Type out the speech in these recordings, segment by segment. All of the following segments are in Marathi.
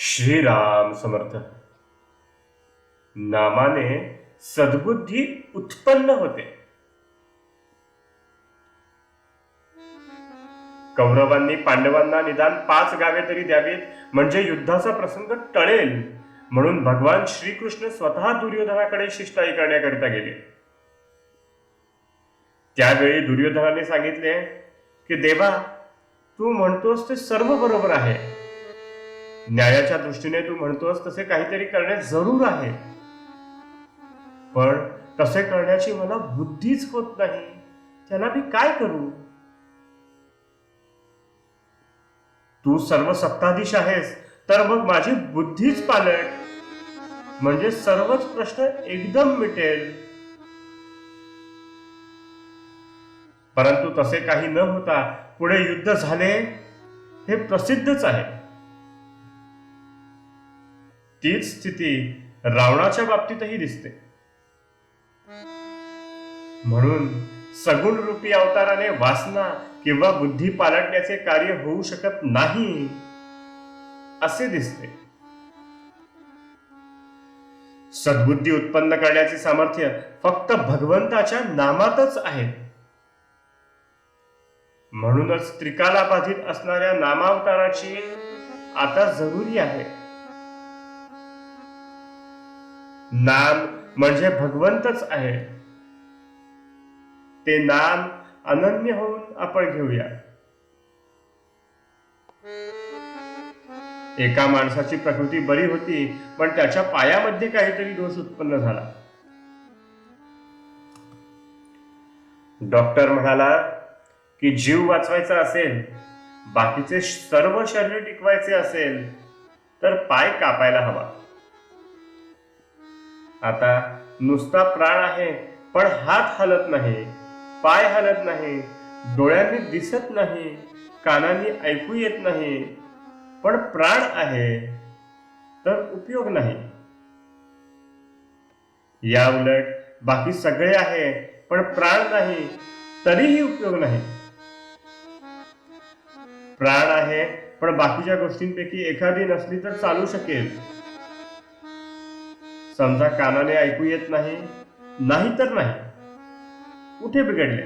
श्रीराम समर्थ. नामाने सद्बुद्धी उत्पन्न होते. कौरवांनी पांडवांना निदान 5 गावे तरी द्यावीत, म्हणजे युद्धाचा प्रसंग टळेल, म्हणून भगवान श्रीकृष्ण स्वतः दुर्योधनाकडे शिष्टाई करण्याकरिता गेले. त्यावेळी दुर्योधनाने सांगितले की देवा, तू म्हणतोस ते सर्व बरोबर आहे. न्यायाच्या दृष्टीने तू म्हणतोस तसे काहीतरी करणे जरूर आहे, पण तसे करण्याची मला बुद्धीच होत नाही. त्याला मी काय करू? तू सर्व सत्ताधीश आहेस, तर मग माझी बुद्धीच पालट, म्हणजे सर्वच प्रश्न एकदम मिटेल. परंतु तसे काही न होता पुढे युद्ध झाले हे प्रसिद्धच आहे. तीच स्थिती रावणाच्या बाबतीतही दिसते. म्हणून सगुण रूपी अवताराने वासना किंवा बुद्धी पालटण्याचे कार्य होऊ शकत नाही असे दिसते. सद्बुद्धी उत्पन्न करण्याचे सामर्थ्य फक्त भगवंताच्या नामातच आहे. म्हणूनच त्रिकाला बाधित असणाऱ्या नामावताराची आता जरुरी आहे. नाम म्हणजे भगवंतच आहे. ते नाम अनन्य होऊन आपण घेऊया. एका माणसाची प्रकृती बरी होती, पण त्याच्या पायामध्ये काहीतरी दोष उत्पन्न झाला. डॉक्टर म्हणाला की जीव वाचवायचा असेल, बाकीचे सर्व शरीर टिकवायचे असेल, तर पाय कापायला हवा. आता नुसता प्राण आहे, पण हात हलत नाही, पाय हलत नाही, डोळ्यांनी दिसत नाही, कानांनी ऐकू येत नाही, पण प्राण आहे तर उपयोग नाही. या उलट बाकी सगळे आहे, पण प्राण नाही, तरीही उपयोग नाही. प्राण आहे, पण बाकीच्या गोष्टींपैकी एखादी नसली तर चालू शकेल. समजा कानाने ऐकू येत नाही, नाही तर नाही, कुठे बिघडले?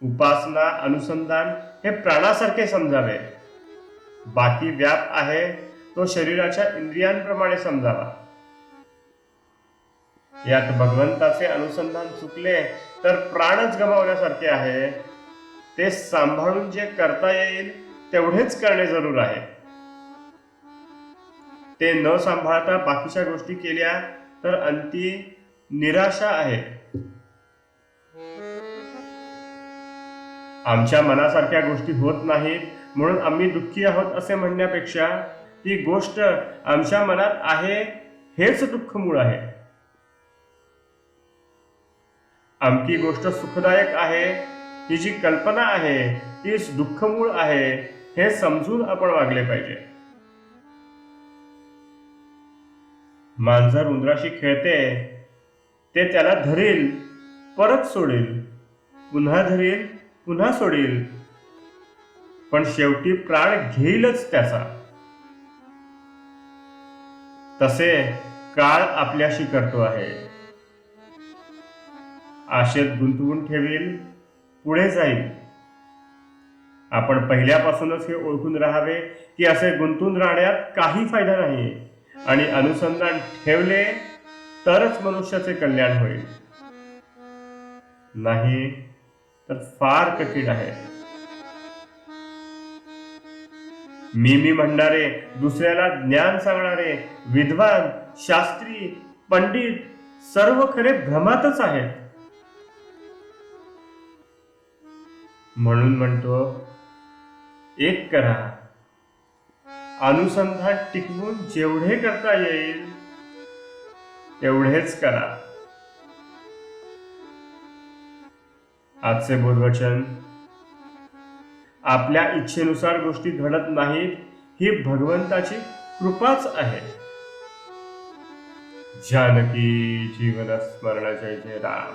उपासना अनुसंधान हे प्राणासारखे समजावे. बाकी व्याप आहे तो शरीराच्या इंद्रियांप्रमाणे समजावा. यात भगवंताचे अनुसंधान चुकले तर प्राणच गमावल्यासारखे आहे. ते सांभाळून जे करता येईल तेवढेच करणे जरूर आहे. ते न सांभाळता बाकीच्या गोष्टी केल्या तर अंती निराशा आहे. आमच्या मनासारख्या गोष्टी होत नाहीत म्हणून आम्ही दुःखी आहोत असे म्हणण्यापेक्षा ती गोष्ट आमच्या मनात आहे हेच दुःख मूळ आहे. आमची गोष्ट सुखदायक आहे ही जी कल्पना आहे तीच दुःखमूळ आहे हे समजून आपण वागले पाहिजे. मांजर उंदराशी खेळते, ते त्याला धरेल, परत सोडेल, पुन्हा धरेल, पुन्हा सोडेल, पण शेवटी प्राण घेईलच त्याचा. तसे काळ आपल्याशी करतो आहे. आशेत गुंतवून ठेवील, पुढे जाईल. आपण पहिल्यापासूनच हे ओळखून राहावे की असे गुंतून राहण्यात काही फायदा नाही, आणि अनुसंधान ठेवले तरच मनुष्याचे कल्याण होईल, नाही तर फार कठीण आहे. मी म्हणणारे, दुसऱ्याला ज्ञान सांगणारे, विद्वान, शास्त्री, पंडित सर्व खरे भ्रमातच आहेत. म्हणून म्हणतो, एक करा, अनुसंधान टिकवून जेवढे करता येईल तेवढेच करा. आजचे बोधवचन, आपल्या इच्छेनुसार गोष्टी घडत नाहीत, ही भगवंताची कृपाच आहे. जानकी जीवन स्मरण जय जय राम.